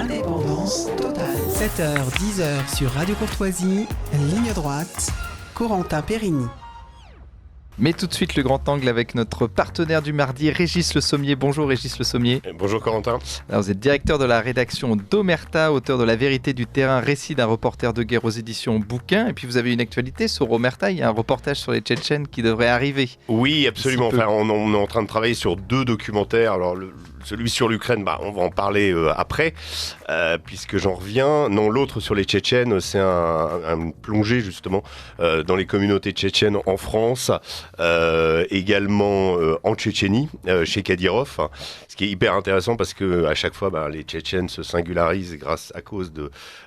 Indépendance totale. 7h, 10h sur Radio Courtoisie, ligne droite, Corentin Périni. Mais tout de suite le grand angle avec notre partenaire du mardi, Régis Le Sommier. Bonjour Régis Le Sommier. Bonjour Corentin. Alors, vous êtes directeur de la rédaction d'Omerta, auteur de La vérité du terrain, récit d'un reporter de guerre aux éditions Bouquin. Et puis vous avez une actualité sur Omerta, il y a un reportage sur les Tchétchènes qui devrait arriver. Oui, absolument. Enfin, on est en train de travailler sur 2 documentaires. Alors celui sur l'Ukraine, on va en parler après, puisque j'en reviens. Non, l'autre sur les Tchétchènes, c'est un plongée justement dans les communautés tchétchènes en France, également en Tchétchénie, chez Kadyrov. Ce qui est hyper intéressant parce que à chaque fois, les Tchétchènes se singularisent à cause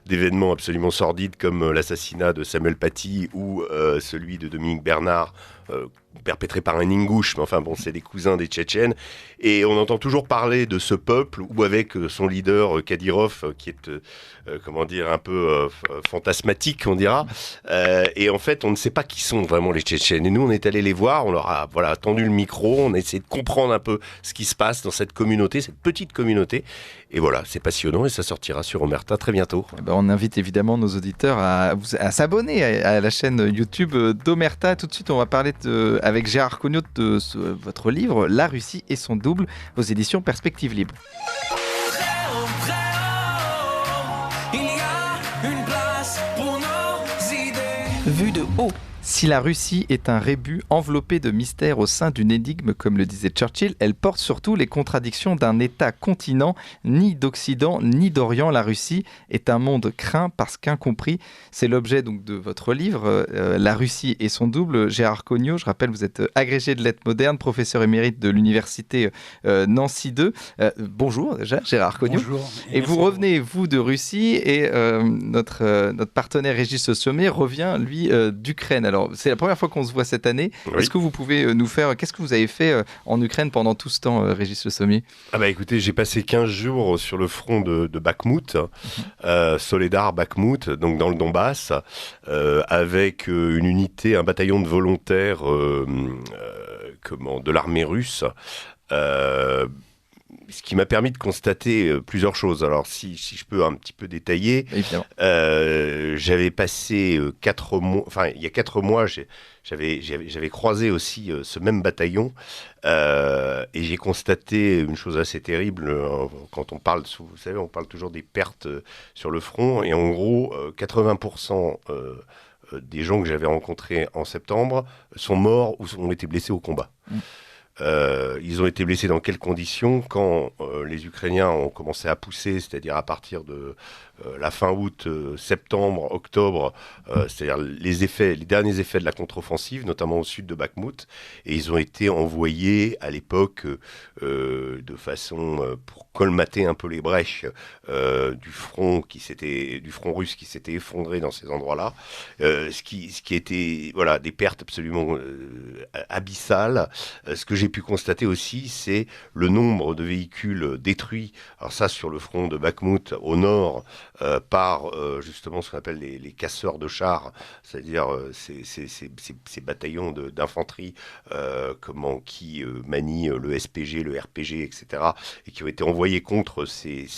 d'événements absolument sordides comme l'assassinat de Samuel Paty ou celui de Dominique Bernard, perpétré par un Ingouche, mais enfin bon, c'est des cousins des Tchétchènes, et on entend toujours parler de ce peuple, ou avec son leader Kadyrov, qui est, un peu fantasmatique, on dira, et en fait, on ne sait pas qui sont vraiment les Tchétchènes, et nous, on est allés les voir, on leur a tendu le micro, on a essayé de comprendre un peu ce qui se passe dans cette communauté, cette petite communauté, et voilà, c'est passionnant, et ça sortira sur Omerta très bientôt. On invite évidemment nos auditeurs à s'abonner à la chaîne YouTube d'Omerta. Tout de suite, on va parler avec Gérard Cognot de votre livre La Russie et son double aux éditions Perspectives Libres. Vue de haut. Si la Russie est un rébus enveloppé de mystères au sein d'une énigme, comme le disait Churchill, elle porte surtout les contradictions d'un État-continent, ni d'Occident ni d'Orient. La Russie est un monde craint parce qu'incompris. C'est l'objet donc de votre livre, La Russie et son double. Gérard Cognot, je rappelle, vous êtes agrégé de lettres modernes, professeur émérite de l'université Nancy 2. Bonjour déjà, Gérard Cognot. Bonjour. Et vous revenez, vous, de Russie, et notre partenaire Régis Le Sommier revient, lui, d'Ukraine. Alors, c'est la première fois qu'on se voit cette année. Oui. Est-ce que vous pouvez nous faire... Qu'est-ce que vous avez fait en Ukraine pendant tout ce temps, Régis Le Sommier ? Écoutez, j'ai passé 15 jours sur le front de Bakhmout, Soledar, Bakhmout, donc dans le Donbass, avec une unité, un bataillon de volontaires de l'armée russe, ce qui m'a permis de constater plusieurs choses. Alors, si je peux un petit peu détailler, j'avais passé 4 mois, il y a 4 mois, j'avais croisé aussi ce même bataillon et j'ai constaté une chose assez terrible quand on parle, vous savez, on parle toujours des pertes sur le front, et en gros, 80% des gens que j'avais rencontrés en septembre sont morts ou ont été blessés au combat. Ils ont été blessés dans quelles conditions ? Quand les Ukrainiens ont commencé à pousser, c'est-à-dire à partir de la fin août, septembre, octobre, c'est-à-dire les derniers effets de la contre-offensive, notamment au sud de Bakhmout, et ils ont été envoyés à l'époque de façon pour colmater un peu les brèches du front russe qui s'était effondré dans ces endroits-là, ce qui était des pertes absolument abyssales. Ce que j'ai pu constater aussi, c'est le nombre de véhicules détruits. Alors ça, sur le front de Bakhmout, au nord, par justement ce qu'on appelle les casseurs de chars, c'est-à-dire ces bataillons d'infanterie qui manient le SPG, le RPG, etc., et qui ont été envoyés contre ces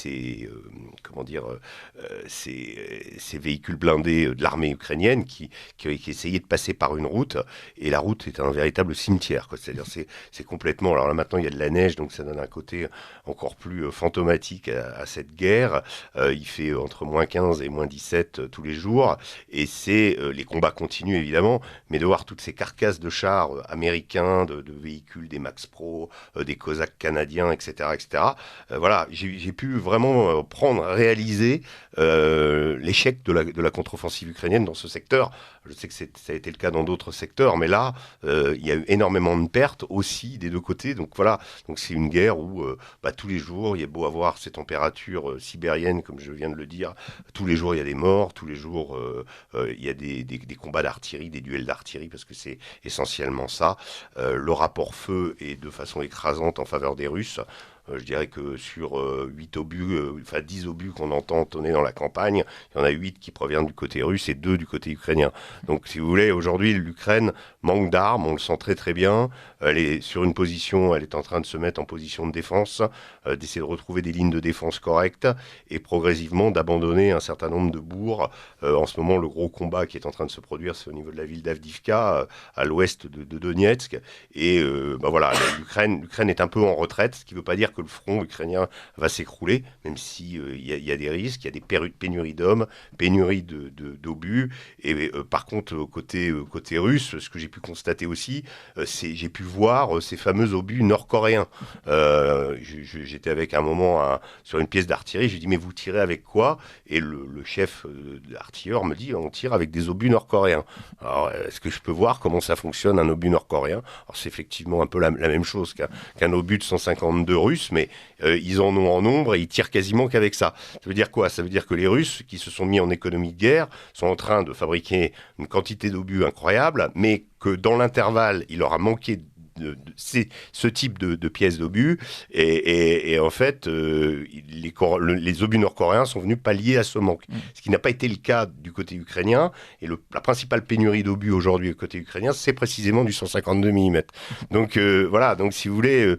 véhicules blindés de l'armée ukrainienne qui essayaient de passer par une route, et la route est un véritable cimetière, quoi. C'est-à-dire c'est complètement... Alors là maintenant il y a de la neige, donc ça donne un côté encore plus fantomatique à cette guerre. Il fait entre moins 15 et moins 17 tous les jours, et les combats continuent évidemment, mais de voir toutes ces carcasses de chars américains, de véhicules, des Max Pro, des Cosaques canadiens, etc., j'ai pu vraiment réaliser l'échec de la contre-offensive ukrainienne dans ce secteur. Je sais que ça a été le cas dans d'autres secteurs, mais là, il y a eu énormément de pertes aussi des deux côtés. Donc c'est une guerre où tous les jours, il y a beau avoir ces températures sibériennes, comme je viens de le dire, tous les jours il y a des morts, tous les jours il y a des combats d'artillerie, des duels d'artillerie, parce que c'est essentiellement ça. Le rapport feu est de façon écrasante en faveur des Russes. Je dirais que sur 10 obus qu'on entend tonner dans la campagne, il y en a 8 qui proviennent du côté russe et 2 du côté ukrainien. Donc si vous voulez, aujourd'hui l'Ukraine manque d'armes, on le sent très très bien. Elle est sur une position, elle est en train de se mettre en position de défense, d'essayer de retrouver des lignes de défense correctes et progressivement d'abandonner un certain nombre de bourgs. En ce moment, le gros combat qui est en train de se produire, c'est au niveau de la ville d'Avdiivka, à l'ouest de Donetsk. Et voilà, l'Ukraine est un peu en retraite, ce qui ne veut pas dire que le front ukrainien va s'écrouler, même s'il y a des risques, il y a des pénuries d'hommes, pénuries d'obus. Et par contre, côté russe, ce que j'ai pu constater aussi, j'ai pu voir ces fameux obus nord-coréens. J'étais avec un moment sur une pièce d'artillerie, j'ai dit mais vous tirez avec quoi? Et le chef d'artilleur me dit on tire avec des obus nord-coréens. Alors est-ce que je peux voir comment ça fonctionne un obus nord-coréen? Alors c'est effectivement un peu la même chose qu'un obus de 152 russes, mais ils en ont en nombre et ils tirent quasiment qu'avec ça. Ça veut dire quoi? Ça veut dire que les Russes qui se sont mis en économie de guerre sont en train de fabriquer une quantité d'obus incroyable, mais que dans l'intervalle, il leur a manqué ce type de pièces d'obus et en fait les obus nord-coréens sont venus pallier à ce manque, ce qui n'a pas été le cas du côté ukrainien et la principale pénurie d'obus aujourd'hui du côté ukrainien c'est précisément du 152 mm. Donc voilà, donc si vous voulez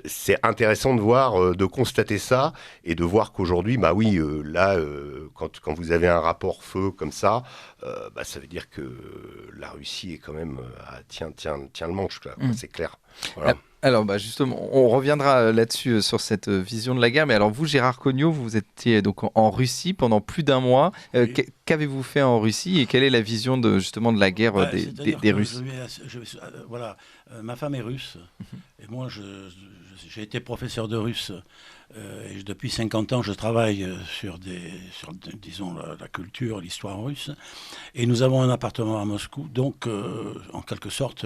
c'est intéressant de voir, de constater ça et de voir qu'aujourd'hui quand vous avez un rapport feu comme ça, ça veut dire que la Russie est quand même tient le manche, c'est clair. Voilà. Alors justement, on reviendra là-dessus sur cette vision de la guerre. Mais alors vous, Gérard Cognot, vous étiez donc en Russie pendant plus d'un mois. Oui. Qu'avez-vous fait en Russie et quelle est la vision de la guerre des Russes? Ma femme est russe et moi j'ai été professeur de russe. Et depuis 50 ans, je travaille sur disons, la culture, l'histoire russe. Et nous avons un appartement à Moscou. Donc, en quelque sorte,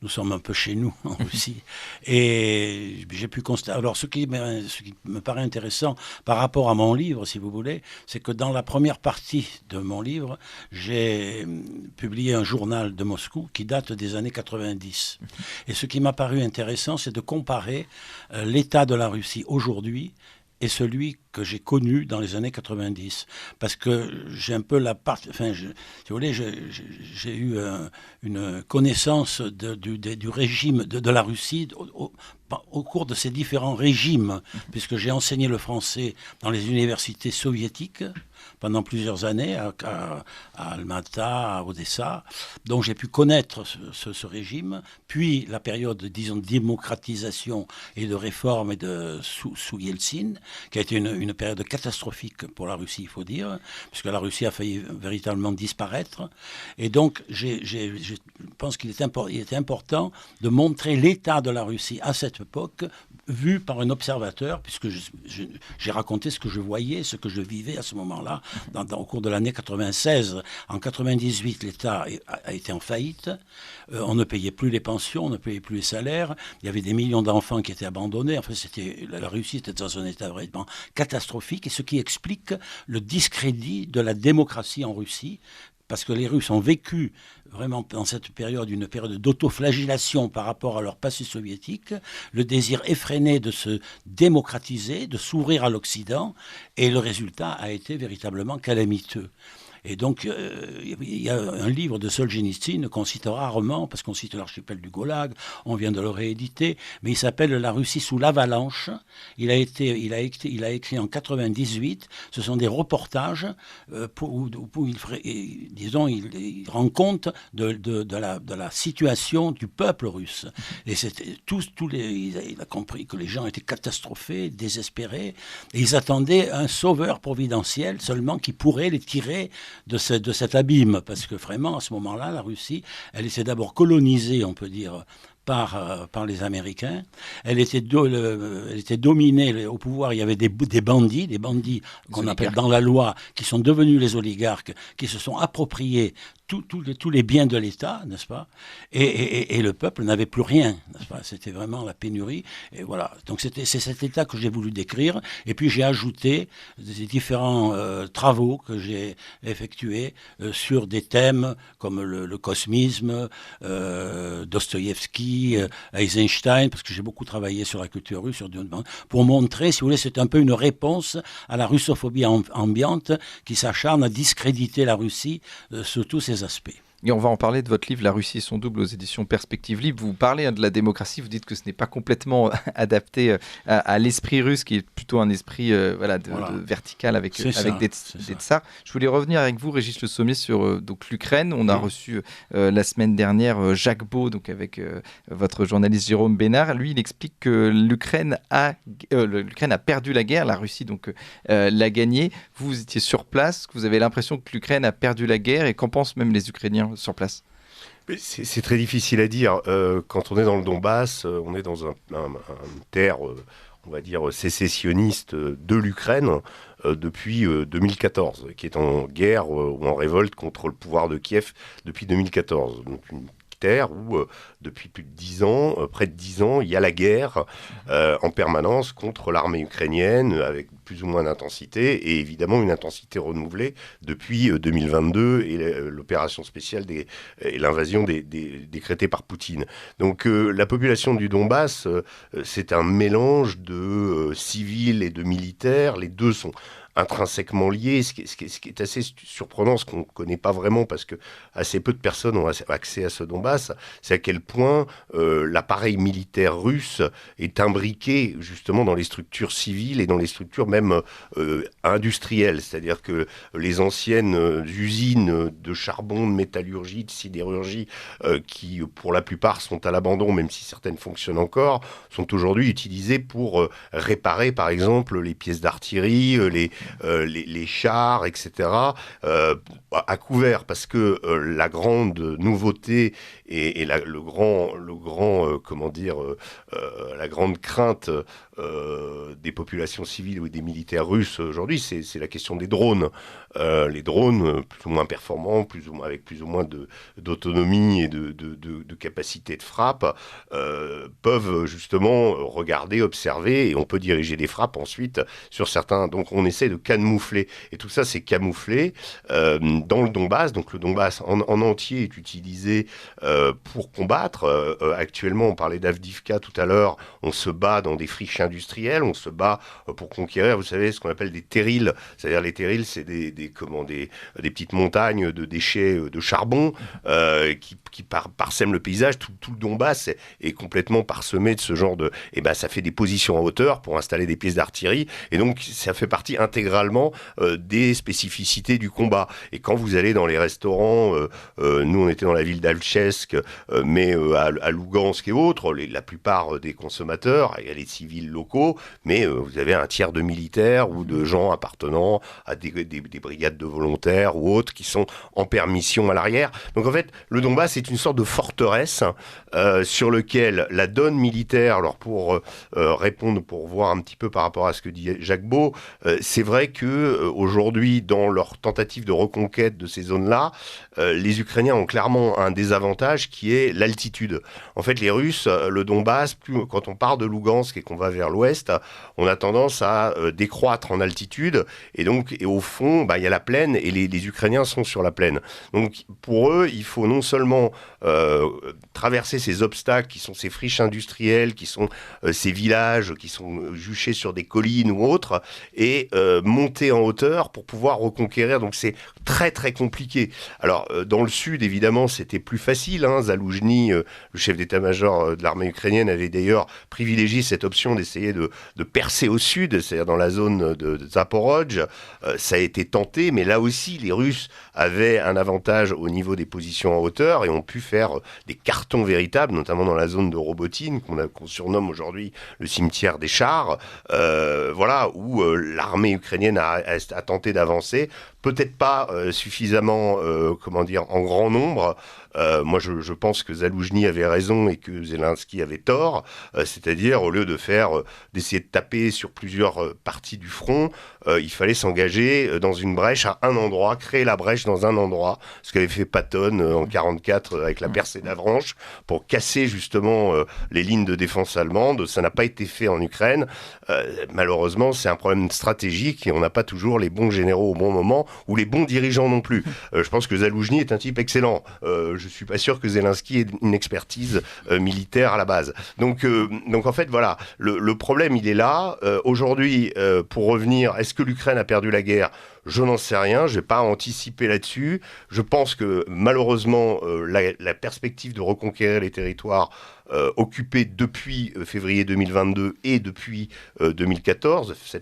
nous sommes un peu chez nous en Russie. Et j'ai pu constater... Alors, ce qui me paraît intéressant par rapport à mon livre, si vous voulez, c'est que dans la première partie de mon livre, j'ai publié un journal de Moscou qui date des années 90. Et ce qui m'a paru intéressant, c'est de comparer l'état de la Russie aujourd'hui et celui que j'ai connu dans les années 90. Parce que j'ai un peu si vous voulez, j'ai eu une connaissance du régime de la Russie au cours de ces différents régimes, puisque j'ai enseigné le français dans les universités soviétiques pendant plusieurs années, à Almaty, à Odessa. Donc j'ai pu connaître ce régime, puis la période, disons, de démocratisation et de réforme sous Yeltsin, qui a été une période catastrophique pour la Russie, il faut dire, puisque la Russie a failli véritablement disparaître. Et donc je pense qu'il était important de montrer l'état de la Russie à cette époque, vu par un observateur, puisque j'ai raconté ce que je voyais, ce que je vivais à ce moment-là, au cours de l'année 96. En 98, l'État a été en faillite. On ne payait plus les pensions, on ne payait plus les salaires. Il y avait des millions d'enfants qui étaient abandonnés. Enfin, la Russie était dans un état vraiment catastrophique, et ce qui explique le discrédit de la démocratie en Russie, parce que les Russes ont vécu vraiment dans cette période une période d'autoflagellation par rapport à leur passé soviétique, le désir effréné de se démocratiser, de s'ouvrir à l'Occident, et le résultat a été véritablement calamiteux. Et donc, il y a un livre de Solzhenitsyn qu'on cite rarement, parce qu'on cite l'archipel du Goulag, on vient de le rééditer, mais il s'appelle « La Russie sous l'avalanche ». Il a écrit en 98, ce sont des reportages où il rend compte de la situation du peuple russe. Et il a compris que les gens étaient catastrophés, désespérés, et ils attendaient un sauveur providentiel seulement qui pourrait les tirer de cet abîme, parce que vraiment, à ce moment-là, la Russie, elle était d'abord colonisée, on peut dire, par les Américains. Elle était dominée, au pouvoir, il y avait des bandits qu'on appelle dans la loi, qui sont devenus les oligarques, qui se sont appropriés tous les biens de l'État, n'est-ce pas? Et le peuple n'avait plus rien, n'est-ce pas? C'était vraiment la pénurie. Et voilà. Donc c'est cet État que j'ai voulu décrire. Et puis j'ai ajouté des différents travaux que j'ai effectués sur des thèmes comme le cosmisme, Dostoïevski, dit Eisenstein, parce que j'ai beaucoup travaillé sur la culture russe, pour montrer, si vous voulez, c'est un peu une réponse à la russophobie ambiante qui s'acharne à discréditer la Russie sous tous ses aspects. Et on va en parler de votre livre « La Russie et son double » aux éditions Perspective Libre. Vous parlez de la démocratie, vous dites que ce n'est pas complètement adapté à l'esprit russe, qui est plutôt un esprit de vertical avec des tsars. Je voulais revenir avec vous, Régis Le Sommier, sur donc, l'Ukraine. On a reçu la semaine dernière Jacques Beau, donc, avec votre journaliste Jérôme Bénard. Lui, il explique que l'Ukraine a perdu la guerre, la Russie donc l'a gagnée. Vous étiez sur place, vous avez l'impression que l'Ukraine a perdu la guerre, et qu'en pensent même les Ukrainiens sur place? C'est très difficile à dire. Quand on est dans le Donbass, on est dans une terre, on va dire, sécessionniste de l'Ukraine depuis 2014, qui est en guerre ou en révolte contre le pouvoir de Kiev depuis 2014. Donc une terre où, depuis plus de 10 ans, près de 10 ans, il y a la guerre en permanence contre l'armée ukrainienne, avec plus ou moins d'intensité, et évidemment une intensité renouvelée depuis 2022 et l'opération spéciale et l'invasion décrétée par Poutine. Donc la population du Donbass, c'est un mélange de civils et de militaires. Les deux sont intrinsèquement liés, ce qui est assez surprenant, ce qu'on ne connaît pas vraiment parce que assez peu de personnes ont accès à ce Donbass, c'est à quel point l'appareil militaire russe est imbriqué justement dans les structures civiles et dans les structures même industrielles, c'est-à-dire que les anciennes usines de charbon, de métallurgie, de sidérurgie, qui pour la plupart sont à l'abandon, même si certaines fonctionnent encore, sont aujourd'hui utilisées pour réparer par exemple les pièces d'artillerie, les chars, etc., à couvert, parce que la grande nouveauté et la grande crainte des populations civiles ou des militaires russes aujourd'hui, c'est la question des drones. Les drones, plus ou moins performants, avec plus ou moins d'autonomie et de capacité de frappe, peuvent justement regarder, observer, et on peut diriger des frappes ensuite sur certains. Donc on essaie de camoufler, et tout ça c'est camouflé dans le Donbass. Donc le Donbass en entier est utilisé pour combattre. Actuellement, on parlait d'Avdivka tout à l'heure, on se bat dans des friches industrielles, on se bat pour conquérir, vous savez, ce qu'on appelle des terrils. C'est-à-dire les terrils, c'est des petites montagnes de déchets de charbon qui parsèment le paysage. Tout le Donbass est complètement parsemé de ce genre de... Et ben, ça fait des positions en hauteur pour installer des pièces d'artillerie, et donc ça fait partie intégralement des spécificités du combat. Et quand vous allez dans les restaurants, nous on était dans la ville d'Alchevsk, mais à Lugansk et autres, la plupart des consommateurs, il y a les civils locaux, mais vous avez un tiers de militaires ou de gens appartenant à des brigades de volontaires ou autres qui sont en permission à l'arrière. Donc en fait, le Donbass est une sorte de forteresse sur lequel la donne militaire, alors pour répondre, pour voir un petit peu par rapport à ce que dit Jacques Beau, c'est vrai que aujourd'hui, dans leur tentative de reconquête de ces zones-là, les Ukrainiens ont clairement un désavantage qui est l'altitude. En fait, les Russes, le Donbass, quand on part de Lugansk et qu'on va vers l'ouest, on a tendance à décroître en altitude, et au fond, il y a la plaine, et les Ukrainiens sont sur la plaine. Donc pour eux, il faut non seulement traverser ces obstacles qui sont ces friches industrielles, qui sont ces villages qui sont juchés sur des collines ou autres, et monter en hauteur pour pouvoir reconquérir. Donc c'est très très compliqué. Alors dans le sud, évidemment, c'était plus facile. Zaloujny, le chef d'état-major de l'armée ukrainienne, avait d'ailleurs privilégié cette option d'essayer de percer au sud, c'est-à-dire dans la zone de Zaporozhye. Ça a été tenté, mais là aussi, les Russes avaient un avantage au niveau des positions en hauteur et ont pu faire des cartons véritables, notamment dans la zone de Robotine, qu'on surnomme aujourd'hui le cimetière des chars, où l'armée ukrainienne a tenté d'avancer, peut-être pas suffisamment, en grand nombre. Moi, je pense que Zaloujny avait raison et que Zelensky avait tort, c'est-à-dire au lieu d'essayer de taper sur plusieurs parties du front, il fallait s'engager dans une brèche à un endroit, créer la brèche dans un endroit, ce qu'avait fait Patton en 1944 avec la percée d'Avranches, pour casser justement les lignes de défense allemandes. Ça n'a pas été fait en Ukraine. Malheureusement, c'est un problème stratégique et on n'a pas toujours les bons généraux au bon moment, ou les bons dirigeants non plus. Je pense que Zaloujny est un type excellent. je suis pas sûr que Zelensky ait une expertise militaire à la base. Donc en fait, voilà, le problème, il est là. Aujourd'hui, pour revenir, est-ce que l'Ukraine a perdu la guerre ? Je n'en sais rien, je ne vais pas anticiper là-dessus. Je pense que malheureusement, la perspective de reconquérir les territoires occupés depuis février 2022 et depuis 2014, ce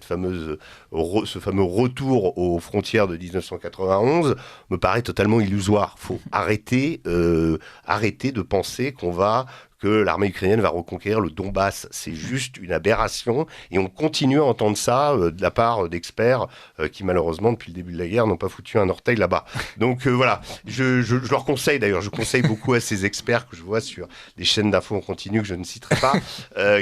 fameux retour aux frontières de 1991, me paraît totalement illusoire. Il faut arrêter de penser que l'armée ukrainienne va reconquérir le Donbass. C'est juste une aberration et on continue à entendre ça de la part d'experts qui malheureusement depuis le début de la guerre n'ont pas foutu un orteil là-bas. Donc voilà, je leur conseille d'ailleurs, je conseille beaucoup à ces experts que je vois sur des chaînes d'infos en continu que je ne citerai pas,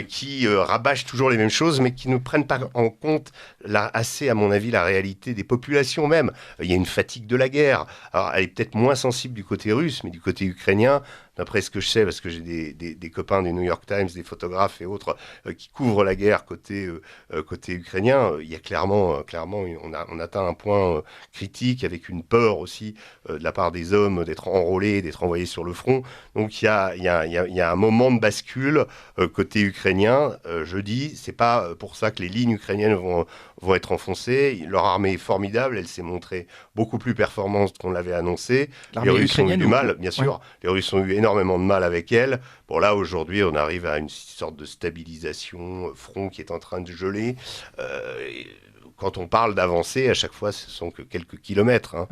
qui rabâchent toujours les mêmes choses mais qui ne prennent pas en compte assez à mon avis la réalité des populations même. Il y a une fatigue de la guerre. Alors elle est peut-être moins sensible du côté russe mais du côté ukrainien, d'après ce que je sais, parce que j'ai des copains du New York Times, des photographes et autres qui couvrent la guerre côté ukrainien, il y a clairement on atteint un point critique avec une peur aussi de la part des hommes d'être enrôlés, d'être envoyés sur le front. Donc il y a un moment de bascule côté ukrainien. Je dis, c'est pas pour ça que les lignes ukrainiennes vont être enfoncées. Leur armée est formidable, elle s'est montrée beaucoup plus performante qu'on l'avait annoncé. Les Russes ont eu du mal, bien sûr. Ouais. Les Russes ont eu énormément de mal avec elle. Bon, là, aujourd'hui, on arrive à une sorte de stabilisation, front qui est en train de geler. Quand on parle d'avancée, à chaque fois, ce sont que quelques kilomètres,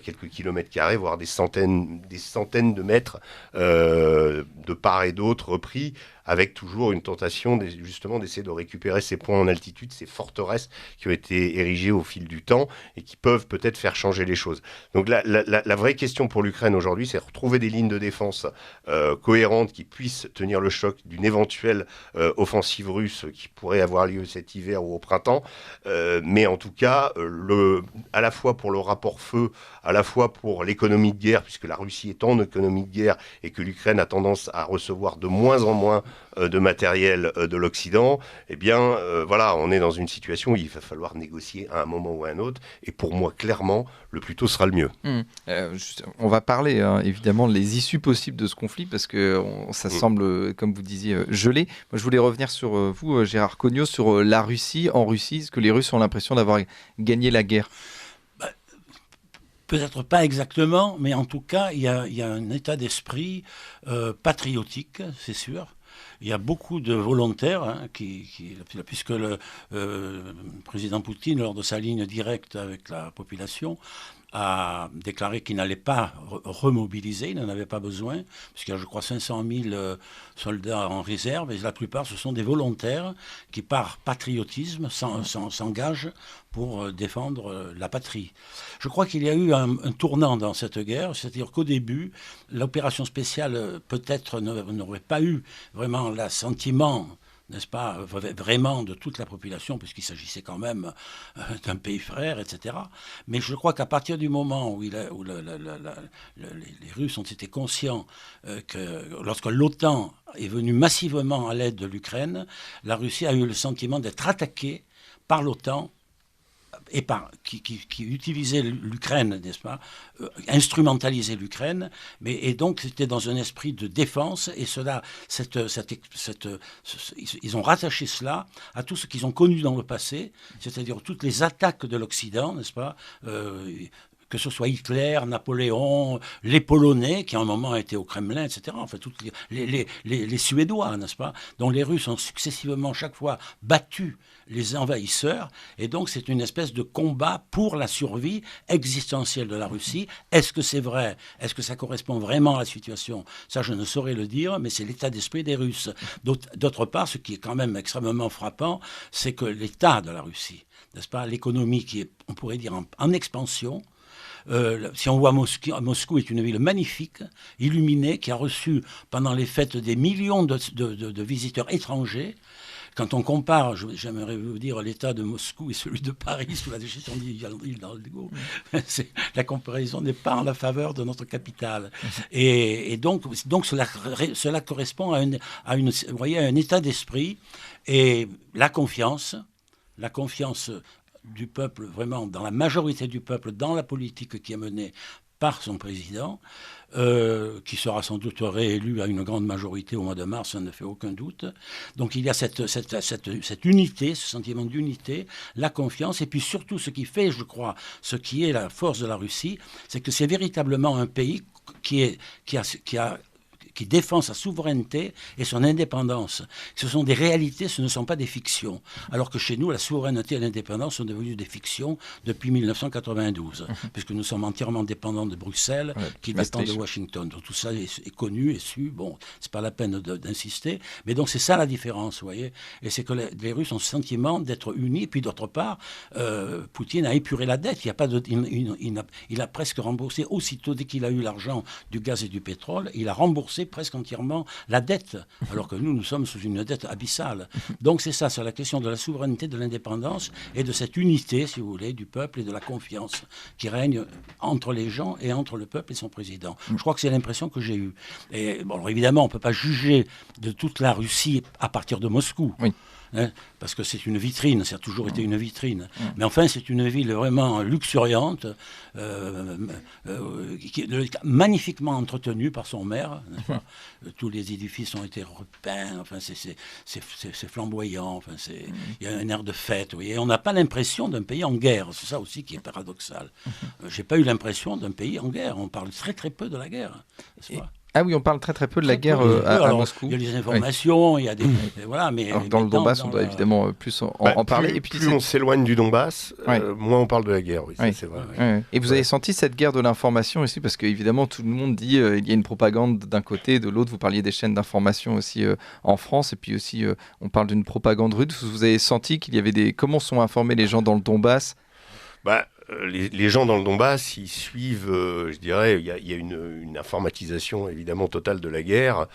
quelques kilomètres carrés, voire des centaines de mètres de part et d'autre repris, avec toujours une tentation justement d'essayer de récupérer ces points en altitude, ces forteresses qui ont été érigées au fil du temps et qui peuvent peut-être faire changer les choses. Donc la vraie question pour l'Ukraine aujourd'hui, c'est de retrouver des lignes de défense cohérentes qui puissent tenir le choc d'une éventuelle offensive russe qui pourrait avoir lieu cet hiver ou au printemps. Mais en tout cas, à la fois pour le rapport feu, à la fois pour l'économie de guerre, puisque la Russie est en économie de guerre et que l'Ukraine a tendance à recevoir de moins en moins de matériel de l'Occident, eh bien, voilà, on est dans une situation où il va falloir négocier à un moment ou à un autre. Et pour moi, clairement, le plus tôt sera le mieux. On va parler, évidemment, les issues possibles de ce conflit, parce que ça semble, comme vous disiez, gelé. Moi, je voulais revenir sur vous, Gérard Cognot, sur la Russie. En Russie, est-ce que les Russes ont l'impression d'avoir gagné la guerre ? Peut-être pas exactement, mais en tout cas, il y a un état d'esprit patriotique, c'est sûr. Il y a beaucoup de volontaires, puisque le président Poutine, lors de sa ligne directe avec la population, a déclaré qu'il n'allait pas remobiliser, il n'en avait pas besoin, puisqu'il y a, je crois, 500 000 soldats en réserve, et la plupart, ce sont des volontaires qui, par patriotisme, s'engagent pour défendre la patrie. Je crois qu'il y a eu un tournant dans cette guerre, c'est-à-dire qu'au début, l'opération spéciale peut-être n'aurait pas eu vraiment l'assentiment, n'est-ce pas, vraiment de toute la population, puisqu'il s'agissait quand même d'un pays frère, etc. Mais je crois qu'à partir du moment où les Russes ont été conscients que lorsque l'OTAN est venue massivement à l'aide de l'Ukraine, la Russie a eu le sentiment d'être attaquée par l'OTAN et qui utilisait l'Ukraine, n'est-ce pas, instrumentalisait l'Ukraine, et donc c'était dans un esprit de défense, et ils ont rattaché cela à tout ce qu'ils ont connu dans le passé, c'est-à-dire toutes les attaques de l'Occident, n'est-ce pas, que ce soit Hitler, Napoléon, les Polonais, qui à un moment étaient au Kremlin, etc., enfin, toutes les Suédois, n'est-ce pas, dont les Russes ont successivement chaque fois battu les envahisseurs, et donc c'est une espèce de combat pour la survie existentielle de la Russie. Est-ce que c'est vrai ? Est-ce que ça correspond vraiment à la situation ? Ça, je ne saurais le dire, mais c'est l'état d'esprit des Russes. D'autre part, ce qui est quand même extrêmement frappant, c'est que l'état de la Russie, n'est-ce pas, l'économie qui est, on pourrait dire, en expansion. Si on voit Moscou est une ville magnifique, illuminée, qui a reçu pendant les fêtes des millions de visiteurs étrangers. Quand on compare, j'aimerais vous dire, l'état de Moscou et celui de Paris sous la gestion d'Hidalgo, la comparaison n'est pas en la faveur de notre capitale. Et donc cela correspond à un état d'esprit, et la confiance du peuple, vraiment, dans la majorité du peuple, dans la politique qui est menée par son président, qui sera sans doute réélu à une grande majorité au mois de mars, ça ne fait aucun doute. Donc il y a cette unité, ce sentiment d'unité, la confiance, et puis surtout ce qui fait, je crois, ce qui est la force de la Russie, c'est que c'est véritablement un pays qui défend sa souveraineté et son indépendance. Ce sont des réalités, ce ne sont pas des fictions. Alors que chez nous, la souveraineté et l'indépendance sont devenues des fictions depuis 1992, puisque nous sommes entièrement dépendants de Bruxelles, qui dépend de Washington. Donc tout ça est connu et su. Bon, c'est pas la peine d'insister. Mais donc c'est ça la différence, vous voyez. Et c'est que les Russes ont le sentiment d'être unis. Et puis d'autre part, Poutine a épuré la dette. Il y a pas de, il a presque remboursé aussitôt dès qu'il a eu l'argent du gaz et du pétrole. Il a remboursé presque entièrement la dette, alors que nous sommes sous une dette abyssale. Donc c'est ça, c'est la question de la souveraineté, de l'indépendance et de cette unité, si vous voulez, du peuple et de la confiance qui règne entre les gens et entre le peuple et son président. Je crois que c'est l'impression que j'ai eue. Et bon, alors évidemment, on ne peut pas juger de toute la Russie à partir de Moscou. Oui. Hein, parce que c'est une vitrine, ça a toujours été une vitrine. Mais enfin, c'est une ville vraiment luxuriante, magnifiquement entretenue par son maire. Tous les édifices ont été repeints, enfin, c'est flamboyant, enfin, il y a un air de fête. Et on n'a pas l'impression d'un pays en guerre, c'est ça aussi qui est paradoxal. Je n'ai pas eu l'impression d'un pays en guerre, on parle très très peu de la guerre, n'est-ce pas ? Ah oui, on parle très très peu de la guerre à Moscou. Il y a des informations, il y a des... Voilà, mais alors, dans le Donbass, on doit évidemment plus en parler. Et puis, plus on s'éloigne du Donbass, moins on parle de la guerre, oui, ça, c'est vrai. Et vous avez senti cette guerre de l'information aussi, parce qu'évidemment, tout le monde dit il y a une propagande d'un côté, de l'autre. Vous parliez des chaînes d'information aussi en France, et puis aussi, on parle d'une propagande russe. Vous avez senti qu'il y avait des... Comment sont informés les gens dans le Donbass ? Les gens dans le Donbass, ils suivent, je dirais, il y a une informatisation évidemment totale de la guerre.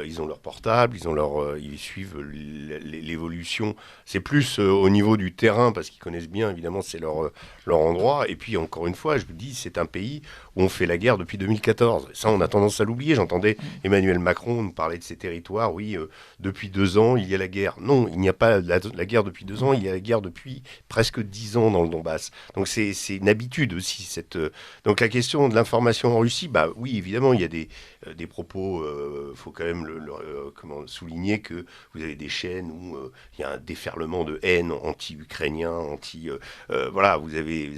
Ils ont leur portable, ils suivent l'évolution. C'est plus au niveau du terrain, parce qu'ils connaissent bien, évidemment, c'est leur endroit. Et puis, encore une fois, je vous dis, c'est un pays où on fait la guerre depuis 2014. Ça, on a tendance à l'oublier. J'entendais Emmanuel Macron nous parler de ces territoires. Oui, depuis 2 ans, il y a la guerre. Non, il n'y a pas la guerre depuis 2 ans, il y a la guerre depuis presque 10 ans dans le Donbass. Donc, c'est une habitude aussi. Donc la question de l'information en Russie, oui, évidemment, il y a des propos, faut quand même souligner que vous avez des chaînes où il y a un déferlement de haine anti-ukrainien, voilà, vous avez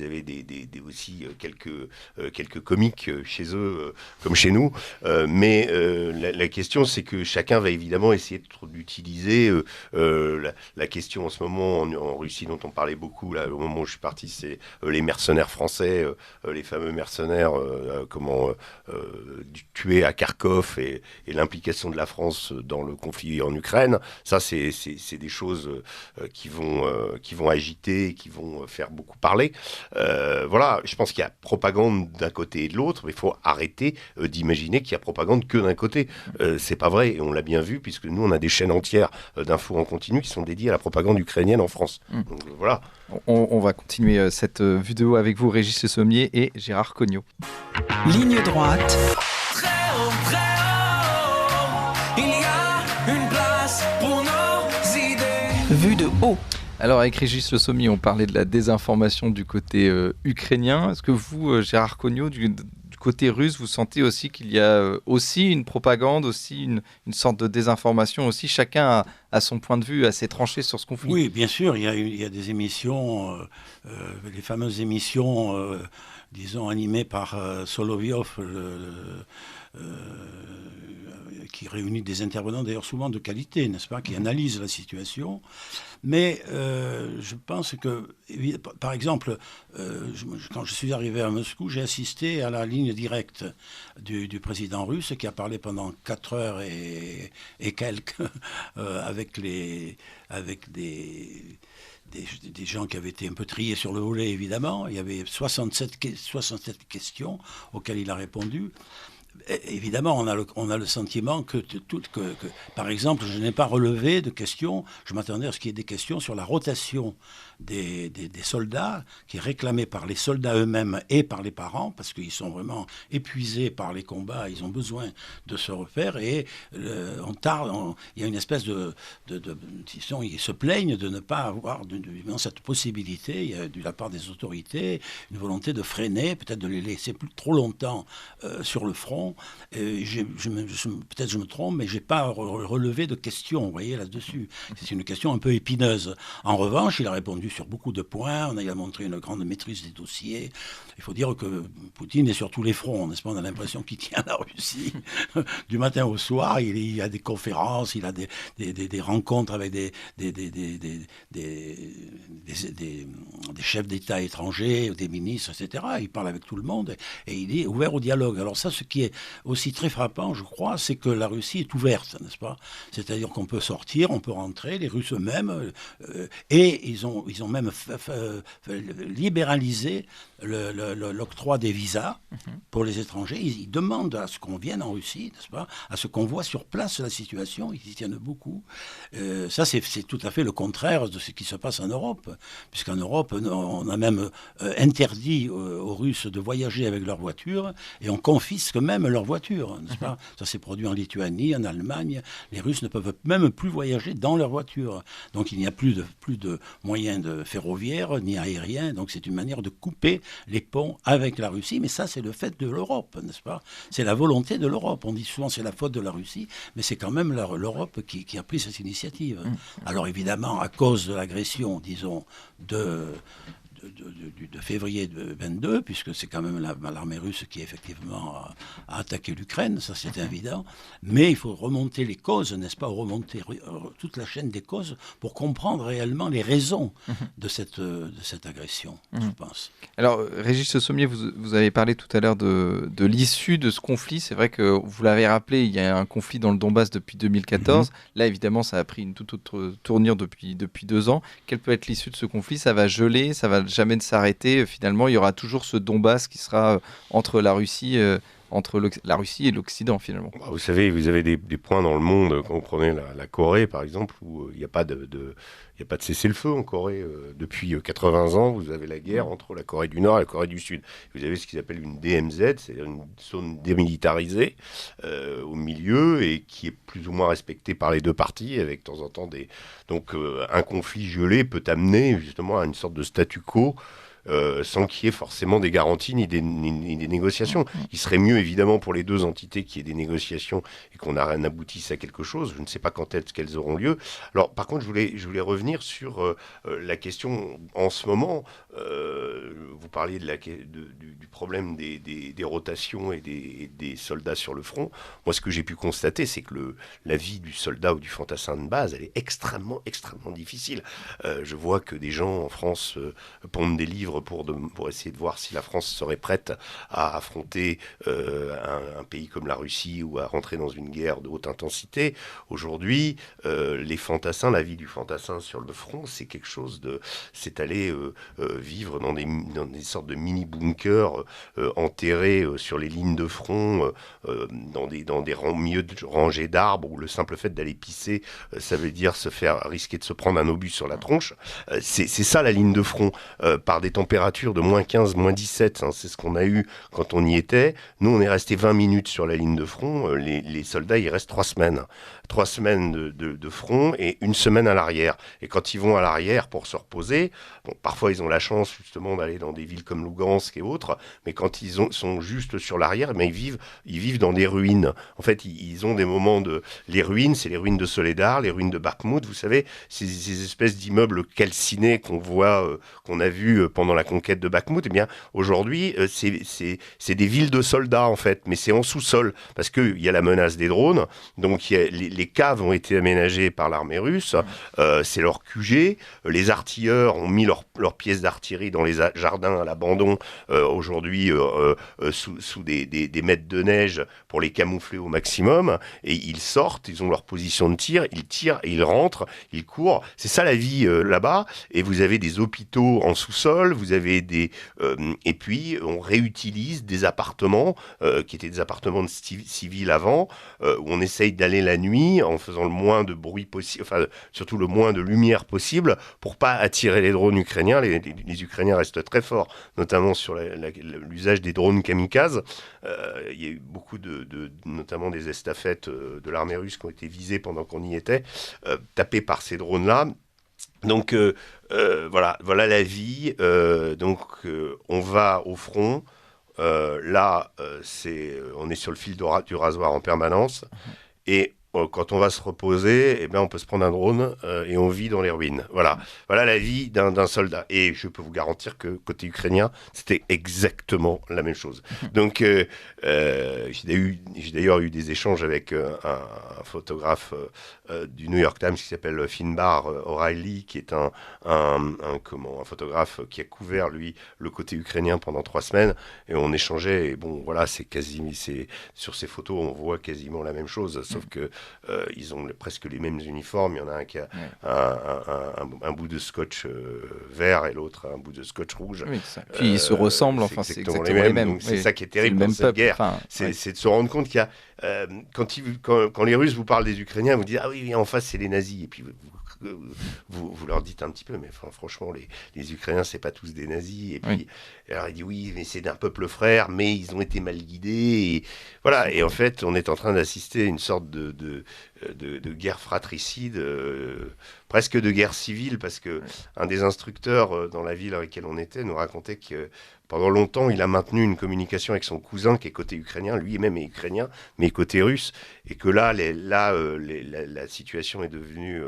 aussi quelques comiques chez eux, comme chez nous, mais la question, c'est que chacun va évidemment essayer d'utiliser la question en ce moment en Russie dont on parlait beaucoup, là, au moment où je suis parti, c'est les mercenaires français, les fameux mercenaires tués à Kharkov et l'implication de la France dans le conflit en Ukraine. Ça, c'est des choses qui vont agiter, qui vont faire beaucoup parler. Voilà, je pense qu'il y a propagande d'un côté et de l'autre, mais il faut arrêter d'imaginer qu'il y a propagande que d'un côté. C'est pas vrai, et on l'a bien vu, puisque nous, on a des chaînes entières d'infos en continu qui sont dédiées à la propagande ukrainienne en France. Donc voilà. On va continuer cette vidéo avec vous, Régis Le Sommier et Gérard Cognot. Ligne droite. Très haut, il y a une place pour nos idées. Vue de haut. Alors avec Régis Le Sommier, on parlait de la désinformation du côté ukrainien. Est-ce que vous, Gérard Cognot, du côté russe, vous sentez aussi qu'il y a aussi une propagande, aussi une sorte de désinformation aussi? Chacun a son point de vue assez tranché sur ce conflit. Oui, bien sûr, il y a des émissions, les fameuses émissions, disons, animées par Solovyov, qui réunit des intervenants d'ailleurs souvent de qualité, n'est-ce pas, qui analysent la situation. Mais je pense que, par exemple, quand je suis arrivé à Moscou, j'ai assisté à la ligne directe du président russe qui a parlé pendant 4 heures et quelques avec des gens qui avaient été un peu triés sur le volet, évidemment. Il y avait 67 questions auxquelles il a répondu. Évidemment, on a le sentiment que, par exemple, je n'ai pas relevé de questions. Je m'attendais à ce qu'il y ait des questions sur la rotation des soldats, qui est réclamé par les soldats eux-mêmes et par les parents, parce qu'ils sont vraiment épuisés par les combats, ils ont besoin de se refaire, et il y a une espèce ils se plaignent de ne pas avoir cette possibilité. Il y a de la part des autorités une volonté de freiner, peut-être de les laisser trop longtemps sur le front. Peut-être je me trompe, mais je n'ai pas relevé de questions, vous voyez, là-dessus. C'est une question un peu épineuse. En revanche, il a répondu sur beaucoup de points. Il a montré une grande maîtrise des dossiers. Il faut dire que Poutine est sur tous les fronts, n'est-ce pas? On a l'impression qu'il tient la Russie du matin au soir. Il y a des conférences, il a des rencontres avec des chefs d'État étrangers, des ministres, etc. Il parle avec tout le monde et il est ouvert au dialogue. Alors ça, ce qui est aussi très frappant, je crois, c'est que la Russie est ouverte, n'est-ce pas? C'est-à-dire qu'on peut sortir, on peut rentrer, les Russes eux-mêmes, et ils ont même libéralisé l'octroi des visas pour les étrangers. Ils demandent à ce qu'on vienne en Russie, n'est-ce pas? À ce qu'on voit sur place la situation. Ils y tiennent beaucoup. Ça, c'est tout à fait le contraire de ce qui se passe en Europe, puisqu'en Europe, on a même interdit aux Russes de voyager avec leur voiture, et on confisque même leur voiture, n'est-ce pas? Ça s'est produit en Lituanie, en Allemagne. Les Russes ne peuvent même plus voyager dans leur voiture. Donc il n'y a plus de moyens de ferroviaires ni aériens. Donc c'est une manière de couper les ponts avec la Russie. Mais ça, c'est le fait de l'Europe, n'est-ce pas? C'est la volonté de l'Europe. On dit souvent c'est la faute de la Russie, mais c'est quand même l'Europe qui a pris cette initiative. Alors évidemment, à cause de l'agression, disons, de février 22, puisque c'est quand même l'armée russe qui effectivement a attaqué l'Ukraine, ça c'est évident, mais il faut remonter les causes, n'est-ce pas, remonter toute la chaîne des causes pour comprendre réellement les raisons de cette agression, je pense. Alors, Régis Sommier, vous avez parlé tout à l'heure de l'issue de ce conflit. C'est vrai que vous l'avez rappelé, il y a un conflit dans le Donbass depuis 2014. Là, évidemment, ça a pris une toute autre tournure depuis 2 ans. Quelle peut être l'issue de ce conflit? Ça va geler, ça va jamais s'arrêter. Finalement, il y aura toujours ce Donbass qui sera entre la Russie et l'Occident, finalement. Vous savez, vous avez des points dans le monde, quand vous prenez la Corée, par exemple, où il n'y a pas de cessez-le-feu en Corée. Depuis 80 ans, vous avez la guerre entre la Corée du Nord et la Corée du Sud. Vous avez ce qu'ils appellent une DMZ, c'est-à-dire une zone démilitarisée au milieu, et qui est plus ou moins respectée par les deux parties, avec de temps en temps Donc un conflit gelé peut amener justement à une sorte de statu quo, sans qu'il y ait forcément des garanties ni des négociations. Il serait mieux évidemment pour les deux entités qu'il y ait des négociations et qu'on aboutisse à quelque chose. Je ne sais pas quand est-ce qu'elles auront lieu. Alors par contre, je voulais revenir sur la question en ce moment. Vous parliez du problème des rotations et des soldats sur le front. Moi, ce que j'ai pu constater, c'est que la vie du soldat ou du fantassin de base, elle est extrêmement, extrêmement difficile. Je vois que des gens en France pondent des livres pour essayer de voir si la France serait prête à affronter un pays comme la Russie ou à rentrer dans une guerre de haute intensité. Aujourd'hui, les fantassins, la vie du fantassin sur le front, c'est quelque chose c'est aller vivre dans des sortes de mini-bunkers enterrés sur les lignes de front, dans des milieux de rangées d'arbres, où le simple fait d'aller pisser, ça veut dire risquer de se prendre un obus sur la tronche. C'est ça la ligne de front, par des températures de moins 15, moins 17, c'est ce qu'on a eu quand on y était. Nous, on est resté 20 minutes sur la ligne de front, les soldats, ils restent 3 semaines. 3 semaines de front et 1 semaine à l'arrière. Et quand ils vont à l'arrière pour se reposer, parfois ils ont la chance justement d'aller dans des villes comme Lugansk et autres, mais quand ils sont juste sur l'arrière, ils vivent dans des ruines. En fait, ils ont des moments les ruines, c'est les ruines de Soledar, les ruines de Bakhmout, vous savez, ces espèces d'immeubles calcinés qu'on a vus pendant la conquête de Bakhmout. Eh bien, aujourd'hui, c'est des villes de soldats, en fait, mais c'est en sous-sol, parce qu'il y a la menace des drones, donc les caves ont été aménagées par l'armée russe, c'est leur QG, les artilleurs ont mis leurs pièces d'artillerie dans les jardins à l'abandon, aujourd'hui sous des mètres de neige pour les camoufler au maximum, et ils sortent, ils ont leur position de tir, ils tirent et ils rentrent, ils courent. C'est ça la vie là-bas, et vous avez des hôpitaux en sous-sol, vous vous avez et puis on réutilise des appartements qui étaient des appartements de civils avant, où on essaye d'aller la nuit en faisant le moins de bruit possible, enfin surtout le moins de lumière possible, pour pas attirer les drones ukrainiens. Les Ukrainiens restent très forts, notamment sur l'usage des drones kamikazes. Il y a eu beaucoup notamment des estafettes de l'armée russe qui ont été visées pendant qu'on y était, tapées par ces drones-là. Donc voilà la vie. On va au front. Là, on est sur le fil du rasoir en permanence. Et quand on va se reposer, eh ben, on peut se prendre un drone et on vit dans les ruines. Voilà la vie d'un soldat. Et je peux vous garantir que côté ukrainien, c'était exactement la même chose. Donc, j'ai d'ailleurs eu des échanges avec un photographe du New York Times qui s'appelle Finbar O'Reilly, qui est un photographe qui a couvert, lui, le côté ukrainien pendant 3 semaines. Et on échangeait. Et bon, voilà, sur ces photos, on voit quasiment la même chose, sauf que ils ont presque les mêmes uniformes. Il y en a un qui a un bout de scotch vert et l'autre un bout de scotch rouge. Oui, puis ils se ressemblent, c'est exactement les mêmes. Donc, c'est ça qui est terrible dans cette guerre. C'est de se rendre compte qu'il y a... quand les Russes vous parlent des Ukrainiens, vous dites « Ah oui, en face, c'est les nazis ». Et puis vous leur dites un petit peu, mais franchement, les Ukrainiens, c'est pas tous des nazis. Et puis, alors il dit oui, mais c'est d'un peuple frère, mais ils ont été mal guidés. Et voilà. Et en fait, on est en train d'assister à une sorte de guerre fratricide, presque de guerre civile, parce que un des instructeurs dans la ville dans laquelle on était nous racontait que pendant longtemps, il a maintenu une communication avec son cousin qui est côté ukrainien, lui-même est ukrainien, mais côté russe, et que là, la situation est devenue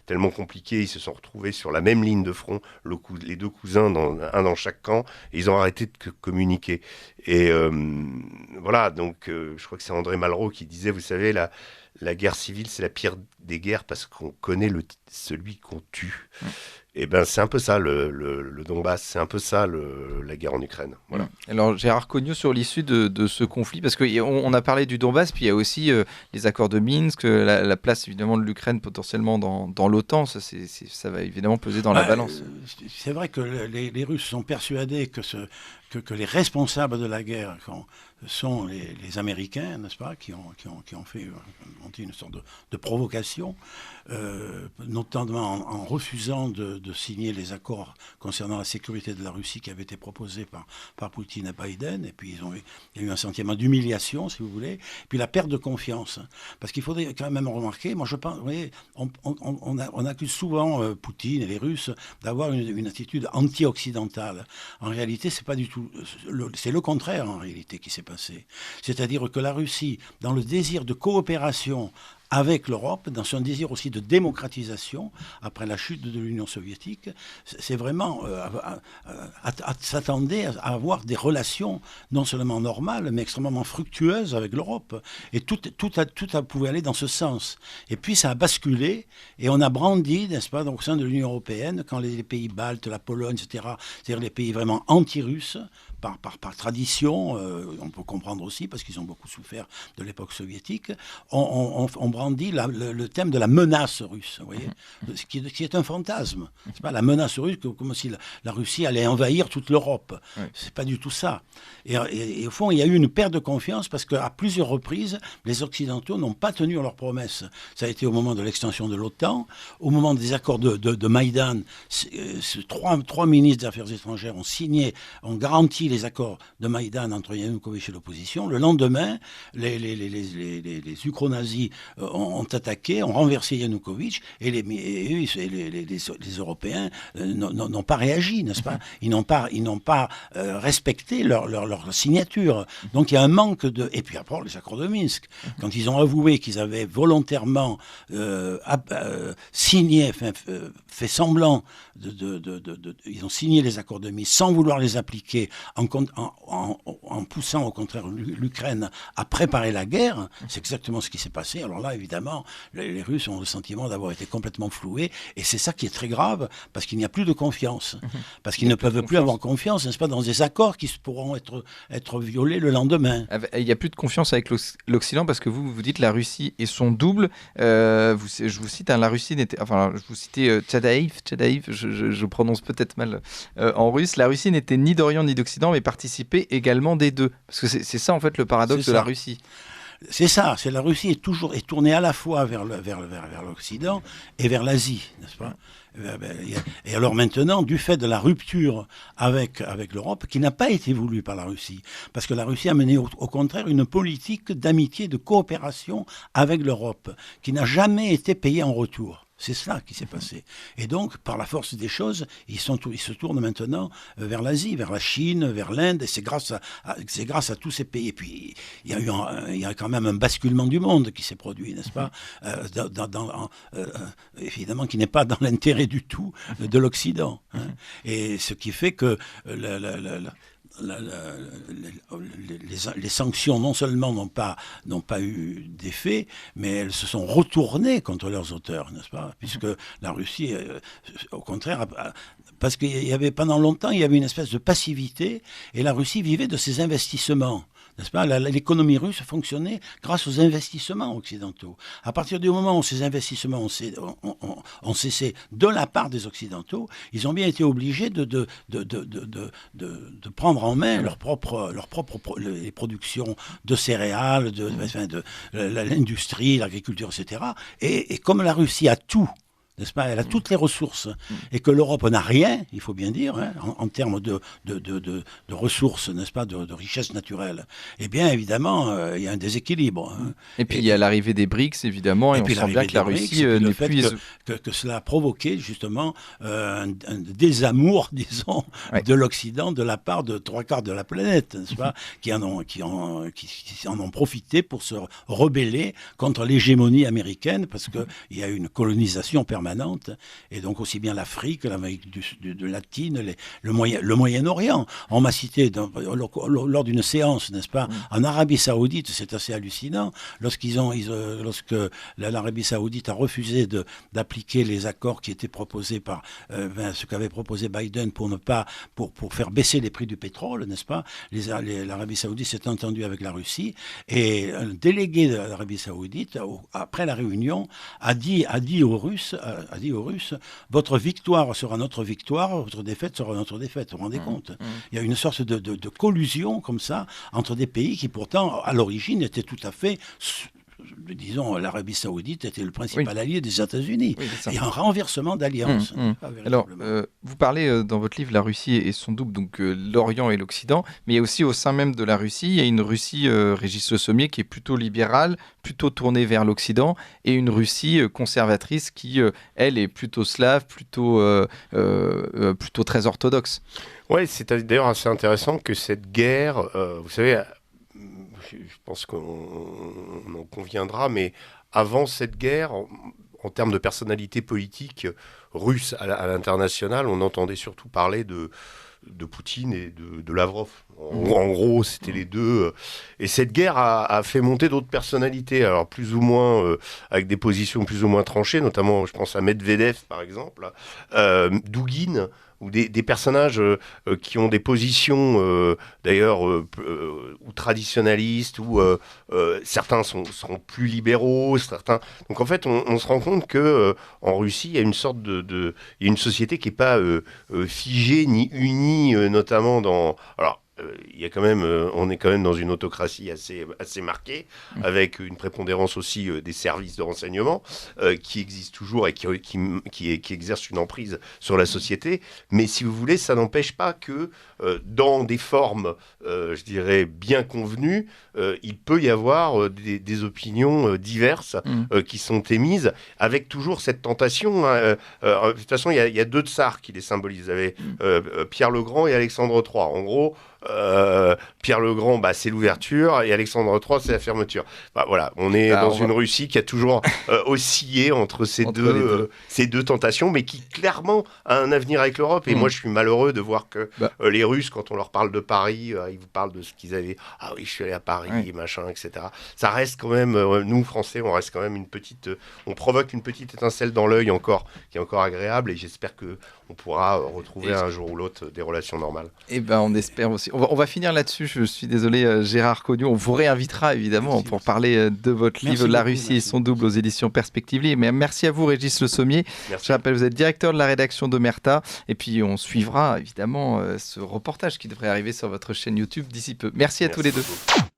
tellement compliquée, ils se sont retrouvés sur la même ligne de front, les 2 cousins, un dans chaque camp, et ils ont arrêté de communiquer. Et voilà, donc je crois que c'est André Malraux qui disait, vous savez, la guerre civile, c'est la pire des guerres parce qu'on connaît celui qu'on tue. Et ben c'est un peu ça le Donbass, c'est un peu ça la guerre en Ukraine. Voilà. Alors Gérard Cognot, sur l'issue de ce conflit, parce qu'on a parlé du Donbass, puis il y a aussi les accords de Minsk, la place évidemment de l'Ukraine potentiellement dans l'OTAN, ça va évidemment peser dans la balance. C'est vrai que les Russes sont persuadés que les responsables de la guerre sont les Américains, n'est-ce pas, qui ont monté une sorte de provocation, notamment en refusant de signer les accords concernant la sécurité de la Russie qui avaient été proposés par Poutine et Biden. Et puis il y a eu un sentiment d'humiliation, si vous voulez, puis la perte de confiance. Parce qu'il faudrait quand même remarquer, moi je pense, vous voyez, on accuse souvent Poutine et les Russes d'avoir une attitude anti-occidentale. En réalité, c'est pas du tout, c'est le contraire en réalité qui s'est passé. C'est-à-dire que la Russie, dans le désir de coopération avec l'Europe, dans son désir aussi de démocratisation, après la chute de l'Union soviétique, c'est vraiment s'attendait à avoir des relations non seulement normales, mais extrêmement fructueuses avec l'Europe. Et tout pouvait aller dans ce sens. Et puis ça a basculé, et on a brandi, n'est-ce pas, au sein de l'Union européenne, quand les pays baltes, la Pologne, etc., c'est-à-dire les pays vraiment anti-russes, par tradition, on peut comprendre aussi, parce qu'ils ont beaucoup souffert de l'époque soviétique, on brandit le thème de la menace russe, vous voyez, qui est un fantasme. C'est pas la menace russe comme si la Russie allait envahir toute l'Europe. Oui. C'est pas du tout ça. Et au fond, il y a eu une perte de confiance parce qu'à plusieurs reprises, les Occidentaux n'ont pas tenu leurs promesses. Ça a été au moment de l'extension de l'OTAN, au moment des accords de Maïdan, 3 ministres des Affaires étrangères ont garanti les accords de Maïdan entre Yanukovych et l'opposition. Le lendemain, les ukro-nazis ont attaqué, ont renversé Yanukovych, et les Européens n'ont pas réagi, n'est-ce pas ? Ils n'ont pas respecté leur signature. Donc il y a un manque de... Et puis après, les accords de Minsk, quand ils ont avoué qu'ils avaient volontairement signé, fait semblant ils ont signé les accords de Minsk sans vouloir les appliquer, en poussant au contraire l'Ukraine à préparer la guerre, c'est exactement ce qui s'est passé. Alors là, évidemment, les Russes ont le sentiment d'avoir été complètement floués, et c'est ça qui est très grave, parce qu'il n'y a plus de confiance, parce qu'ils ne peuvent plus avoir confiance, n'est-ce pas, dans des accords qui pourront être violés le lendemain. Il n'y a plus de confiance avec l'Occident, parce que vous dites la Russie et son double. Je vous cite, la Russie n'était, enfin, je vous citais Tchadaïv, je prononce peut-être mal en russe. La Russie n'était ni d'Orient ni d'Occident, mais participait également des deux. Parce que c'est ça en fait le paradoxe de la Russie. C'est ça, c'est la Russie est tournée à la fois vers l'Occident et vers l'Asie, n'est-ce pas ? Et alors maintenant, du fait de la rupture avec l'Europe, qui n'a pas été voulue par la Russie, parce que la Russie a mené au contraire une politique d'amitié, de coopération avec l'Europe, qui n'a jamais été payée en retour. C'est cela qui s'est passé. Et donc, par la force des choses, ils se tournent maintenant vers l'Asie, vers la Chine, vers l'Inde, et c'est grâce à tous ces pays. Et puis, il y a quand même un basculement du monde qui s'est produit, n'est-ce pas ? Évidemment, qui n'est pas dans l'intérêt du tout de l'Occident. Hein. Et ce qui fait que les sanctions non seulement n'ont pas eu d'effet, mais elles se sont retournées contre leurs auteurs, n'est-ce pas ? Puisque la Russie, au contraire, parce qu'il y avait pendant longtemps, il y avait une espèce de passivité, et la Russie vivait de ses investissements. N'est-ce pas ? L'économie russe fonctionnait grâce aux investissements occidentaux. À partir du moment où ces investissements ont cessé de la part des Occidentaux, ils ont bien été obligés de prendre en main les productions de céréales, l'industrie, l'agriculture, etc. Et comme la Russie a tout, n'est-ce pas ? Elle a toutes les ressources. Et que l'Europe n'a rien, il faut bien dire, hein, en termes de ressources, n'est-ce pas, de richesses naturelles. Eh bien, évidemment, il y a un déséquilibre. Hein. Et puis, il y a l'arrivée des BRICS, évidemment, et on sent bien que la Russie n'est plus... Que cela a provoqué, justement, un désamour, disons, de l'Occident de la part de 3/4 de la planète, n'est-ce pas, qui en ont profité pour se rebeller contre l'hégémonie américaine, parce qu'il y a une colonisation permanente. Et donc aussi bien l'Afrique, l'Amérique latine, le Moyen-Orient. On m'a cité lors d'une séance, n'est-ce pas, en Arabie Saoudite, c'est assez hallucinant, lorsque l'Arabie Saoudite a refusé d'appliquer les accords qui étaient proposés par ce qu'avait proposé Biden pour faire baisser les prix du pétrole, n'est-ce pas, l'Arabie Saoudite s'est entendue avec la Russie, et un délégué de l'Arabie Saoudite, après la réunion, a dit aux Russes, votre victoire sera notre victoire, votre défaite sera notre défaite. Vous vous rendez compte ? Il y a une sorte de collusion comme ça entre des pays qui pourtant, à l'origine, étaient tout à fait... Disons, l'Arabie Saoudite était le principal allié des États-Unis. Oui, il y a un renversement d'alliance. Alors, vous parlez dans votre livre la Russie et son double, donc l'Orient et l'Occident, mais il y a aussi au sein même de la Russie, il y a une Russie, Régis Le Sommier, qui est plutôt libérale, plutôt tournée vers l'Occident, et une Russie conservatrice qui, elle, est plutôt slave, plutôt très orthodoxe. Oui, c'est d'ailleurs assez intéressant que cette guerre, vous savez... Je pense qu'on en conviendra, mais avant cette guerre, en termes de personnalité politique russe à l'international, on entendait surtout parler de Poutine et de Lavrov. En gros, c'était les deux. Et cette guerre a fait monter d'autres personnalités, alors plus ou moins avec des positions plus ou moins tranchées, notamment, je pense à Medvedev, par exemple, Douguine, ou des personnages qui ont des positions d'ailleurs ou traditionnalistes, ou certains seront plus libéraux, certains. Donc en fait, on se rend compte que en Russie, il y a une sorte il y a une société qui n'est pas figée ni unie, notamment dans. Alors, il y a quand même, on est quand même dans une autocratie assez marquée, avec une prépondérance aussi des services de renseignement qui existent toujours et qui exercent une emprise sur la société. Mais si vous voulez, ça n'empêche pas que dans des formes, je dirais, bien convenues, il peut y avoir des opinions diverses qui sont émises, avec toujours cette tentation. De toute façon, il y a deux tsars qui les symbolisent. Vous avez Pierre le Grand et Alexandre III. En gros, Pierre le Grand, c'est l'ouverture, et Alexandre III, c'est la fermeture. Voilà, on est dans une Russie qui a toujours oscillé entre ces deux tentations, mais qui clairement a un avenir avec l'Europe. Et moi, je suis malheureux de voir que les Russes, quand on leur parle de Paris, ils vous parlent de ce qu'ils avaient. Ah oui, je suis allé à Paris, machin, etc. Ça reste quand même, nous Français, on reste quand même on provoque une petite étincelle dans l'œil encore, qui est encore agréable, et j'espère que on pourra retrouver un jour ou l'autre des relations normales. Eh ben, on espère aussi. On va finir là-dessus. Je suis désolé, Gérard Cognou. On vous réinvitera évidemment pour parler de votre livre La Russie et son double aux éditions Perspective Livre. Mais merci à vous, Régis Le Sommier. Merci. Je rappelle, vous êtes directeur de la rédaction d'Omerta. Et puis, on suivra évidemment ce reportage qui devrait arriver sur votre chaîne YouTube d'ici peu. Merci à tous les deux.